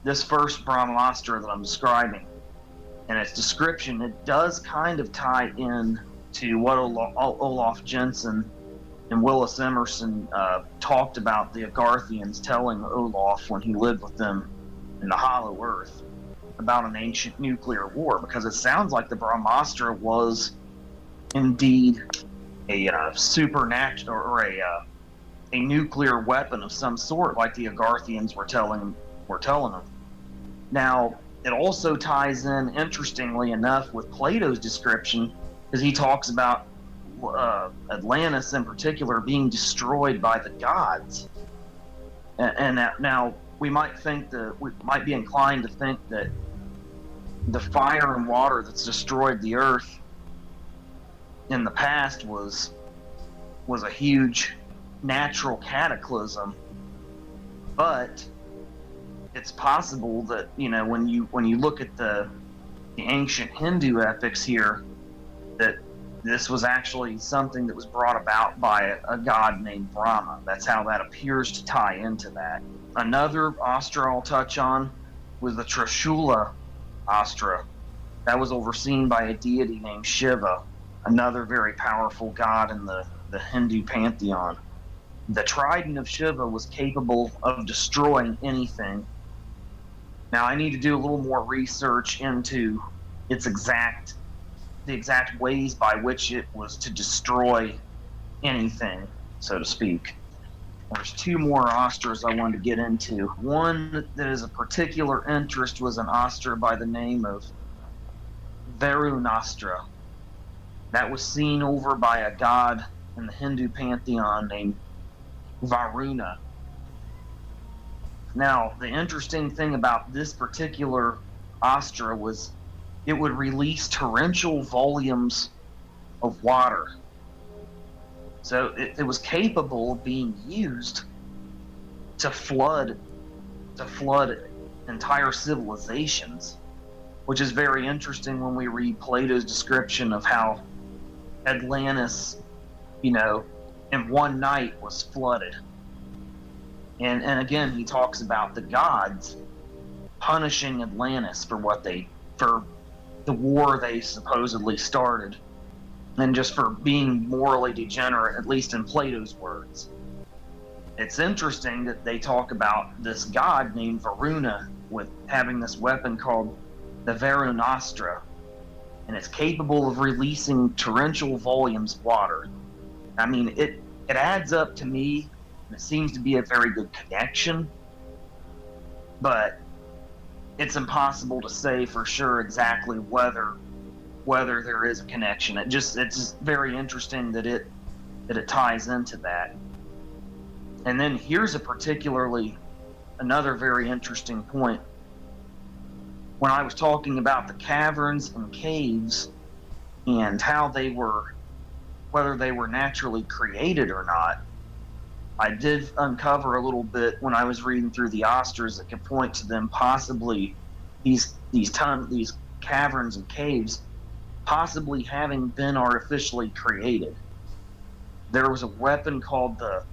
this first Brahmastra that I'm describing and its description, it does kind of tie in to what Olaf Jensen and Willis Emerson talked about the Agarthians telling Olaf when he lived with them in the Hollow Earth about an ancient nuclear war, because it sounds like the Brahmastra was indeed a supernatural or a nuclear weapon of some sort, like the Agarthians were telling them. Now, it also ties in, interestingly enough, with Plato's description, because he talks about Atlantis in particular being destroyed by the gods. And that, now we might be inclined to think that the fire and water that's destroyed the earth in the past was a huge natural cataclysm, but it's possible that, when you look at the ancient Hindu epics here, that this was actually something that was brought about by a god named Brahma. That's how that appears to tie into that. Another Astra I'll touch on was the Trishula Astra. That was overseen by a deity named Shiva, another very powerful god in the Hindu pantheon. The trident of Shiva was capable of destroying anything. Now, I need to do a little more research into its the exact ways by which it was to destroy anything, so to speak. There's two more Astras I wanted to get into. One that is of particular interest was an Astra by the name of Varunastra. That was seen over by a god in the Hindu pantheon named Varuna. Now, the interesting thing about this particular Astra was it would release torrential volumes of water. So it was capable of being used to flood entire civilizations, which is very interesting when we read Plato's description of how Atlantis, in one night was flooded. And again, he talks about the gods punishing Atlantis for the war they supposedly started, and just for being morally degenerate, at least in Plato's words. It's interesting that they talk about this god named Varuna with having this weapon called the Varunastra, and it's capable of releasing torrential volumes of water. I mean, it adds up to me, and it seems to be a very good connection, but it's impossible to say for sure exactly whether there is a connection. It's just very interesting that it ties into that. And then here's another very interesting point. When I was talking about the caverns and caves and how whether they were naturally created or not, I did uncover a little bit when I was reading through the Astras that could point to them possibly these caverns and caves possibly having been artificially created. There was a weapon called the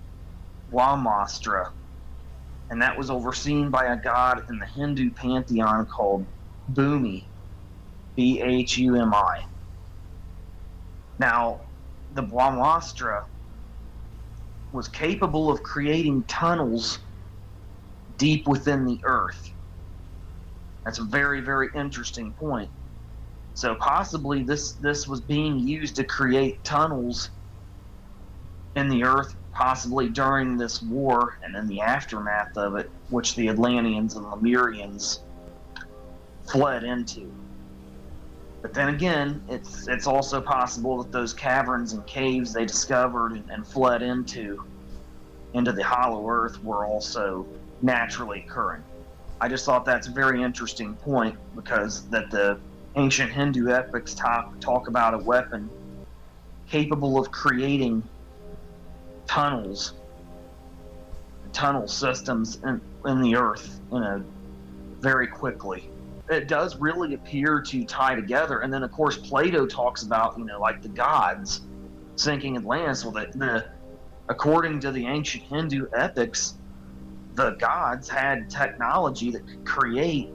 Brahmastra, and that was overseen by a god in the Hindu pantheon called Bhumi, Bhumi. Now, the Brahmastra was capable of creating tunnels deep within the earth. That's a very, very interesting point. So possibly this was being used to create tunnels in the earth, possibly during this war and in the aftermath of it, which the Atlanteans and Lemurians fled into. But then again, it's also possible that those caverns and caves they discovered and fled into the Hollow Earth were also naturally occurring. I just thought that's a very interesting point, because that the ancient Hindu epics talk about a weapon capable of creating tunnel systems in the earth very quickly. It does really appear to tie together. And then, of course, Plato talks about, like the gods sinking Atlantis. Well, according to the ancient Hindu epics, the gods had technology that could create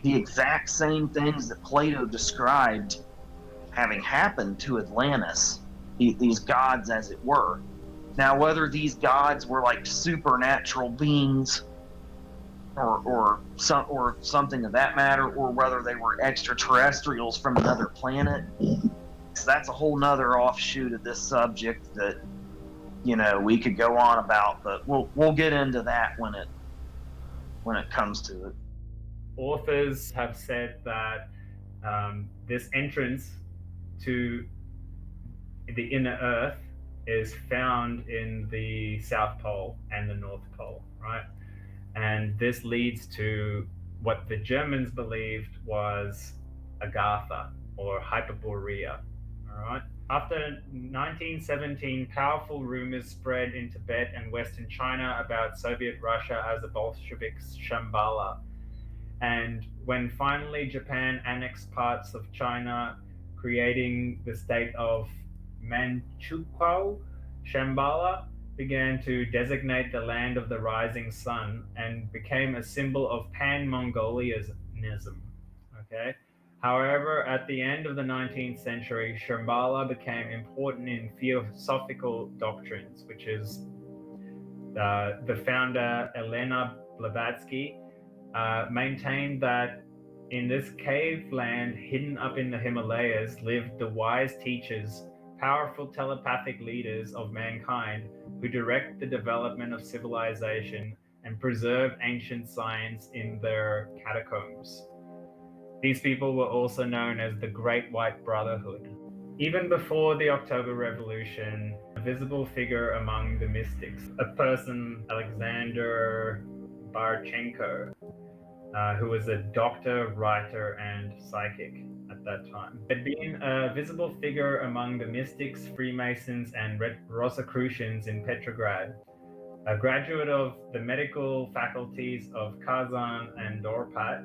the exact same things that Plato described having happened to Atlantis, these gods, as it were. Now, whether these gods were like supernatural beings or something of that matter, or whether they were extraterrestrials from another planet, so that's a whole nother offshoot of this subject that we could go on about, but we'll get into that when it comes to it. Authors have said that this entrance to the inner Earth is found in the South Pole and the North Pole, right? And this leads to what the Germans believed was Agartha or Hyperborea, all right? After 1917, powerful rumors spread in Tibet and Western China about Soviet Russia as the Bolshevik Shambhala. And when finally Japan annexed parts of China, creating the state of Manchukuo, Shambhala began to designate the land of the rising sun and became a symbol of pan-Mongolianism. Okay. However, at the end of the 19th century, Shambhala became important in theosophical doctrines, which is the founder Elena Blavatsky maintained that in this cave land hidden up in the Himalayas lived the wise teachers, powerful telepathic leaders of mankind who direct the development of civilization and preserve ancient science in their catacombs. These people were also known as the Great White Brotherhood. Even before the October Revolution, a visible figure among the mystics, a person, Alexander Barchenko, who was a doctor, writer, and psychic at that time, had been a visible figure among the mystics, Freemasons, and Rosicrucians in Petrograd. A graduate of the medical faculties of Kazan and Dorpat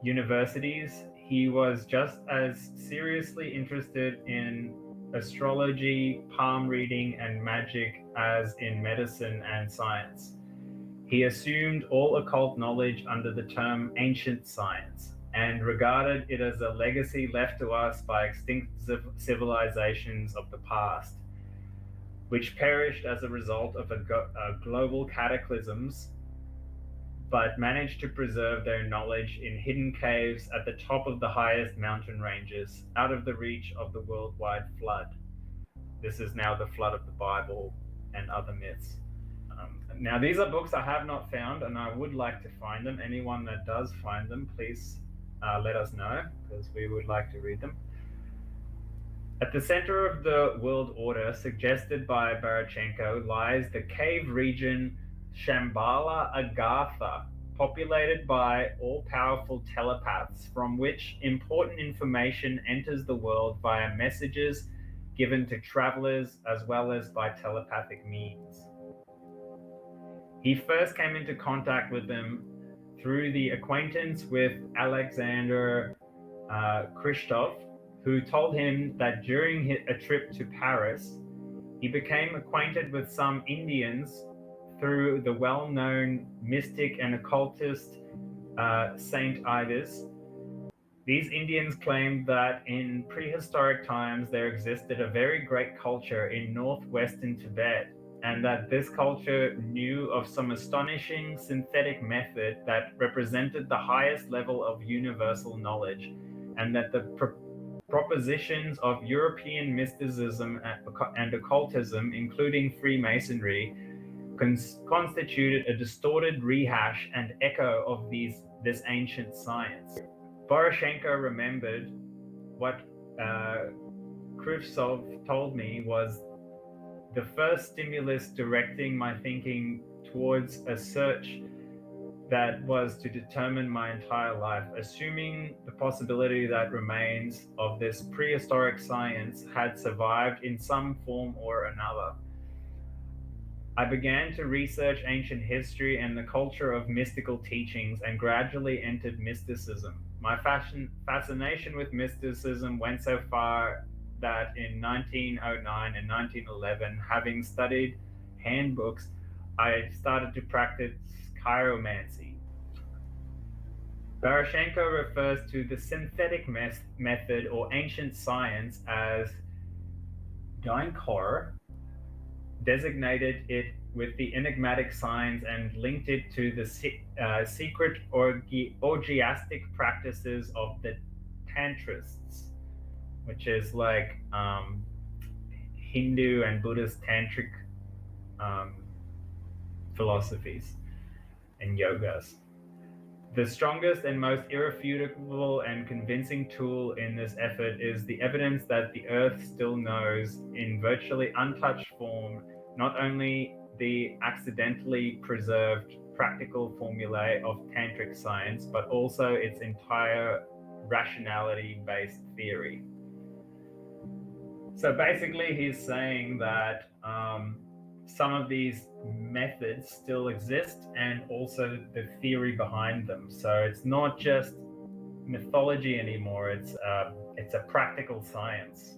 universities, he was just as seriously interested in astrology, palm reading, and magic as in medicine and science. He assumed all occult knowledge under the term ancient science and regarded it as a legacy left to us by extinct civilizations of the past, which perished as a result of global cataclysms, but managed to preserve their knowledge in hidden caves at the top of the highest mountain ranges, out of the reach of the worldwide flood. This is now the flood of the Bible and other myths. Now, these are books I have not found, and I would like to find them. Anyone that does find them, please let us know, because we would like to read them. At the center of the world order suggested by Barchenko lies the cave region Shambhala Agartha, populated by all-powerful telepaths, from which important information enters the world via messages given to travelers as well as by telepathic means. He first came into contact with them through the acquaintance with Alexander Christoph, who told him that during a trip to Paris, he became acquainted with some Indians through the well-known mystic and occultist Saint Ives. These Indians claimed that in prehistoric times there existed a very great culture in northwestern Tibet, and that this culture knew of some astonishing synthetic method that represented the highest level of universal knowledge, and that the propositions of European mysticism and occultism, including Freemasonry, constituted a distorted rehash and echo of this ancient science. Barchenko remembered what Krivtsov told me was the first stimulus directing my thinking towards a search that was to determine my entire life, assuming the possibility that remains of this prehistoric science had survived in some form or another. I began to research ancient history and the culture of mystical teachings and gradually entered mysticism. My fascination with mysticism went so far that in 1909 and 1911, having studied handbooks, I started to practice chiromancy. Barashenko refers to the synthetic method or ancient science as Dainkor, designated it with the enigmatic signs and linked it to the secret orgiastic practices of the Tantrists, which is like Hindu and Buddhist tantric um, philosophies and yogas. The strongest and most irrefutable and convincing tool in this effort is the evidence that the Earth still knows, in virtually untouched form, not only the accidentally preserved practical formulae of tantric science, but also its entire rationality based theory. So basically, he's saying that some of these methods still exist and also the theory behind them. So it's not just mythology anymore, it's a practical science.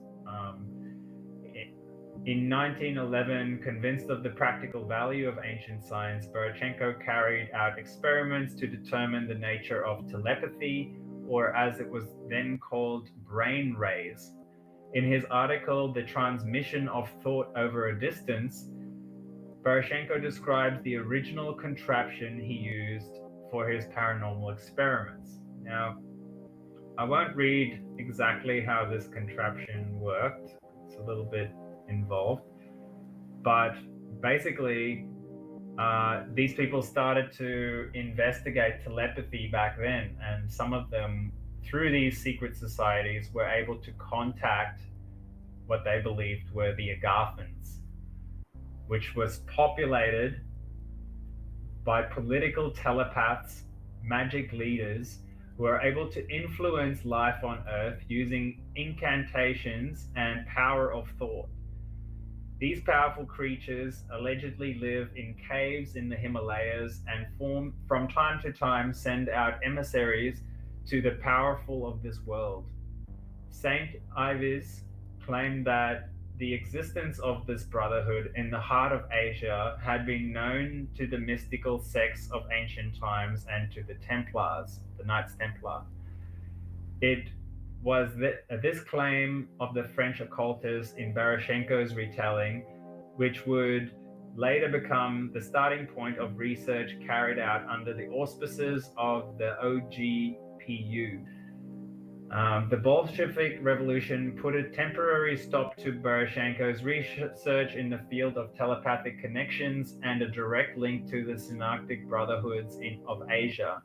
In 1911, convinced of the practical value of ancient science, Barashenko carried out experiments to determine the nature of telepathy, or as it was then called, brain rays. In his article, The Transmission of Thought Over a Distance, Barashenko describes the original contraption he used for his paranormal experiments. Now, I won't read exactly how this contraption worked, it's a little bit involved, but basically, these people started to investigate telepathy back then, and some of them, through these secret societies, were able to contact what they believed were the Agathans, which was populated by political telepaths, magic leaders who are able to influence life on Earth using incantations and power of thought. These powerful creatures allegedly live in caves in the Himalayas and from time to time send out emissaries to the powerful of this world. Saint Ives claimed that the existence of this brotherhood in the heart of Asia had been known to the mystical sects of ancient times and to the Templars, the Knights Templar. It was this claim of the French occultists in Barashenko's retelling, which would later become the starting point of research carried out under the auspices of the OGPU. The Bolshevik Revolution put a temporary stop to Barashenko's research in the field of telepathic connections and a direct link to the Synarchic Brotherhoods of Asia.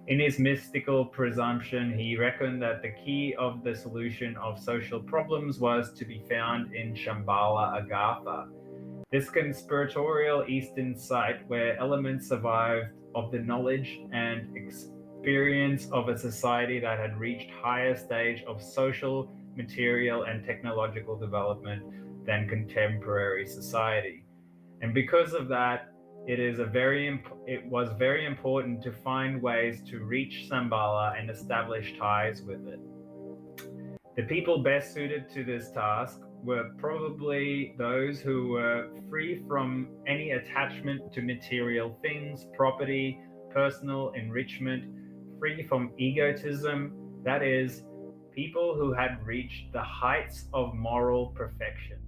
In his mystical presumption, he reckoned that the key of the solution of social problems was to be found in Shambhala Agartha, this conspiratorial Eastern site where elements survived of the knowledge and experience of a society that had reached higher stage of social, material, and technological development than contemporary society. And because of that, it was very important to find ways to reach Shambhala and establish ties with it. The people best suited to this task were probably those who were free from any attachment to material things, property, personal enrichment, free from egotism, that is, people who had reached the heights of moral perfection.